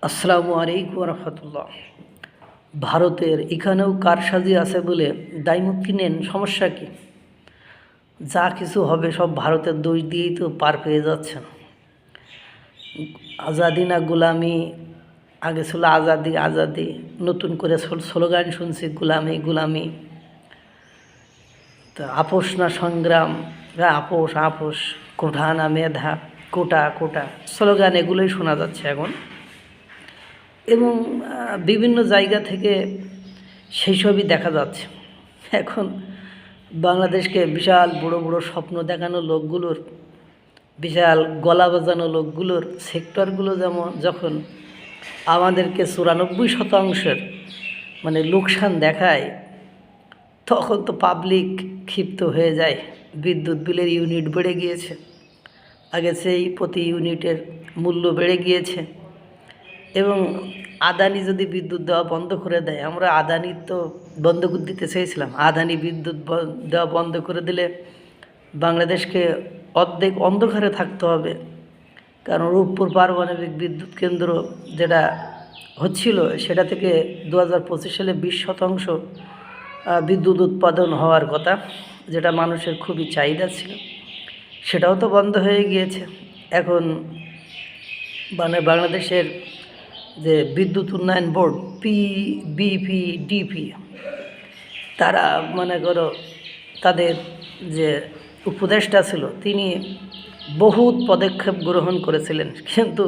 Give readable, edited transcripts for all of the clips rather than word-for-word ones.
আসসালামু আলাইকুম রহমতুল্লাহ। ভারতের এখানেও কারসাজি আছে বলে দায়মুক্তি নেন, সমস্যা কি? যা কিছু হবে সব ভারতের দোষ দিয়েই তো পার পেয়ে যাচ্ছেন। আজাদি না গোলামি, আগে ছিল আজাদি আজাদি, নতুন করে স্লোগান শুনছি গোলামি গোলামি। তা আপোষ না সংগ্রাম, আপোষ আপোষ, কোঠা না মেধা, কোটা কোটা, স্লোগান এগুলোই শোনা যাচ্ছে এখন। এবং বিভিন্ন জায়গা থেকে সেই সবই দেখা যাচ্ছে। এখন বাংলাদেশকে বিশাল বড় বড় স্বপ্ন দেখানো লোকগুলোর, বিশাল গলা বাজানো লোকগুলোর সেক্টরগুলো যখন আমাদেরকে 94% মানে লোকসান দেখায়, তখন তো পাবলিক ক্ষিপ্ত হয়ে যায়। বিদ্যুৎ বিলের ইউনিট বেড়ে গিয়েছে, আগে সেই প্রতি ইউনিটের মূল্য বেড়ে গিয়েছে। এবং আদানি যদি বিদ্যুৎ দেওয়া বন্ধ করে দেয়, আমরা আদানি তো বন্ধ করে দিতে চেয়েছিলাম, আদানি বিদ্যুৎ দেওয়া বন্ধ করে দিলে বাংলাদেশকে অর্ধেক অন্ধকারে থাকতে হবে। কারণ রূপপুর পারমাণবিক বিদ্যুৎ কেন্দ্র যেটা হচ্ছিল, সেটা থেকে 2025 সালে 20% বিদ্যুৎ উৎপাদন হওয়ার কথা, যেটা মানুষের খুবই চাহিদা ছিল, সেটাও তো বন্ধ হয়ে গিয়েছে। এখন বাংলাদেশের যে বিদ্যুৎ উন্নয়ন বোর্ড বিপিডিপি, তারা মনে করো তাদের যে উপদেষ্টা ছিল, তিনি বহুত পদক্ষেপ গ্রহণ করেছিলেন, কিন্তু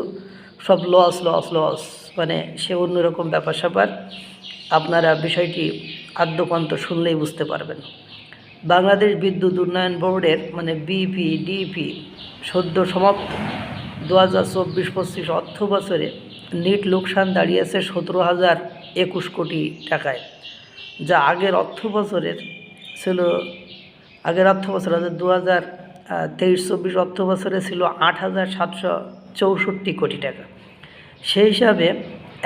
সব লস লস লস, মানে সে অন্যরকম ব্যাপার স্যাপার। আপনারা বিষয়টি আদ্যপান্ত শুনলেই বুঝতে পারবেন। বাংলাদেশ বিদ্যুৎ উন্নয়ন বোর্ডের মানে বিপিডিপি সদ্য সমাপ্ত 2024-25 অর্থ বছরে নেট লোকসান দাঁড়িয়েছে 17,021 কোটি টাকায়, যা আগের অর্থ বছরের ছিল, আগের অর্থ বছর 2023-24 অর্থ বছরে ছিল 8,764 কোটি টাকা। সেই হিসাবে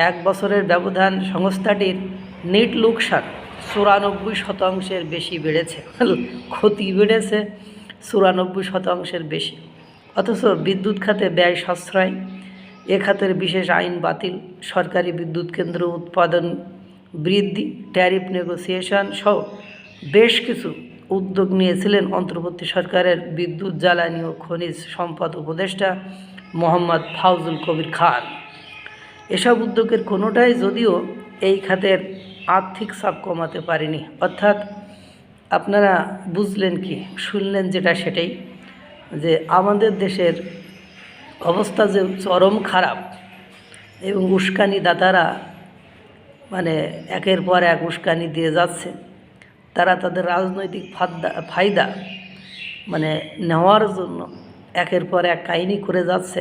এক বছরের ব্যবধান সংস্থাটির নেট লোকসান 94%-এর বেশি বেড়েছে, ক্ষতি বেড়েছে 94%-এর বেশি। অথচ বিদ্যুৎ খাতে ব্যয় সাশ্রয়, এ খাতের বিশেষ আইন বাতিল, সরকারি বিদ্যুৎ কেন্দ্র উৎপাদন বৃদ্ধি, ট্যারিফ নেগোসিয়েশন সহ বেশ কিছু উদ্যোগ নিয়েছিলেন অন্তর্বর্তী সরকারের বিদ্যুৎ জ্বালানি ও খনিজ সম্পদ উপদেষ্টা মোহাম্মদ ফাউজুল কবির খান। এসব উদ্যোগের কোনোটাই যদিও এই খাতের আর্থিক চাপ কমাতে পারেনি। অর্থাৎ আপনারা বুঝলেন কি, শুনলেন যেটা সেটাই, যে আমাদের দেশের অবস্থা যে চরম খারাপ, এবং উস্কানি দাতারা মানে একের পর এক উস্কানি দিয়ে যাচ্ছে। তারা তাদের রাজনৈতিক ফায়দা মানে নেওয়ার জন্য একের পর এক কাহিনী করে যাচ্ছে।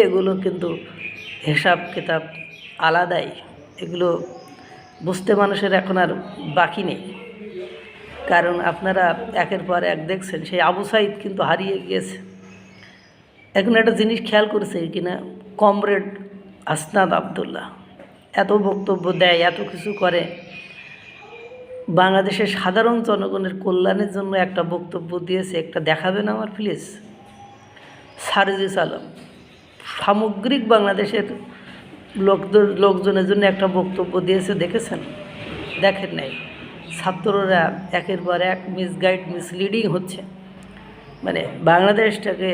এগুলো কিন্তু হিসাব কিতাব আলাদাই, এগুলো বুঝতে মানুষের এখন আর বাকি নেই। কারণ আপনারা একের পর এক দেখছেন, সেই আবু সাইদ কিন্তু হারিয়ে গিয়েছে। এখন একটা জিনিস খেয়াল করেছে কিনা, কমরেড হাসনাত আবদুল্লাহ এত বক্তব্য দেয়, এত কিছু করে, বাংলাদেশের সাধারণ জনগণের কল্যাণের জন্য একটা বক্তব্য দিয়েছে, একটা দেখাবেন আমার প্লিজ? সারজিস আলম সামগ্রিক বাংলাদেশের লোকজনের জন্য একটা বক্তব্য দিয়েছে, দেখেছেন? দেখেন নাই। ছাত্ররা একের পর এক মিসলিডিং হচ্ছে, মানে বাংলাদেশটাকে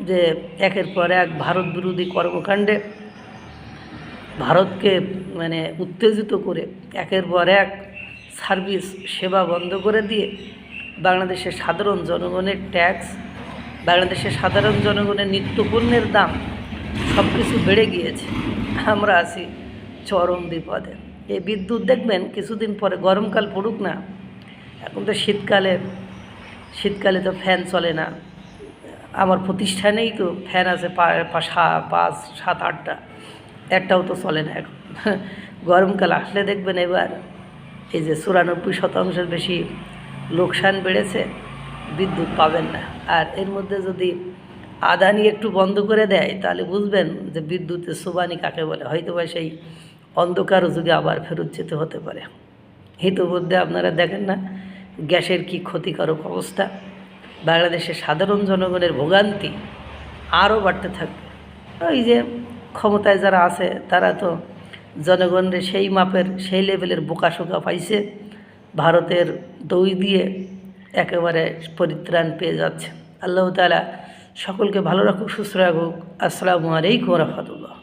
যে একের পর এক ভারত বিরোধী কর্মকাণ্ডে ভারতকে মানে উত্তেজিত করে একের পর এক সার্ভিস সেবা বন্ধ করে দিয়ে বাংলাদেশের সাধারণ জনগণের ট্যাক্স, বাংলাদেশের সাধারণ জনগণের নিত্যপণ্যের দাম সব কিছু বেড়ে গিয়েছে। আমরা আছি চরম বিপদে। এই বিদ্যুৎ দেখবেন কিছুদিন পরে, গরমকাল পড়ুক না, এখন তো শীতকালে তো ফ্যান চলে না। আমার প্রতিষ্ঠানেই তো ফ্যান আছে 5-7-8টা, একটাও তো চলে না এখন। গরমকাল আসলে দেখবেন এবার এই যে 94%-এর বেশি লোকসান বেড়েছে, বিদ্যুৎ পাবেন না। আর এর মধ্যে যদি আদানি একটু বন্ধ করে দেয়, তাহলে বুঝবেন যে বিদ্যুতের সুবানি কাকে বলে। হয়তো বা সেই অন্ধকার যুগে আবার ফেরত যেতে হতে পারে। ইতিমধ্যে আপনারা দেখেন না গ্যাসের কি ক্ষতিকারক অবস্থা, বাংলাদেশের সাধারণ জনগণের ভোগান্তি আরও বাড়তে থাকবে। ওই যে ক্ষমতায় যারা আছে তারা তো জনগণের সেই মাপের সেই লেভেলের বোকাশোকা পাইছে, ভারতের দই দিয়ে একেবারে পরিত্রাণ পেয়ে যাচ্ছে। আল্লাহ তাআলা সকলকে ভালো রাখুক, সুস্থ রাখুক। আসসালামু আলাইকুম রহমতুল্লাহ।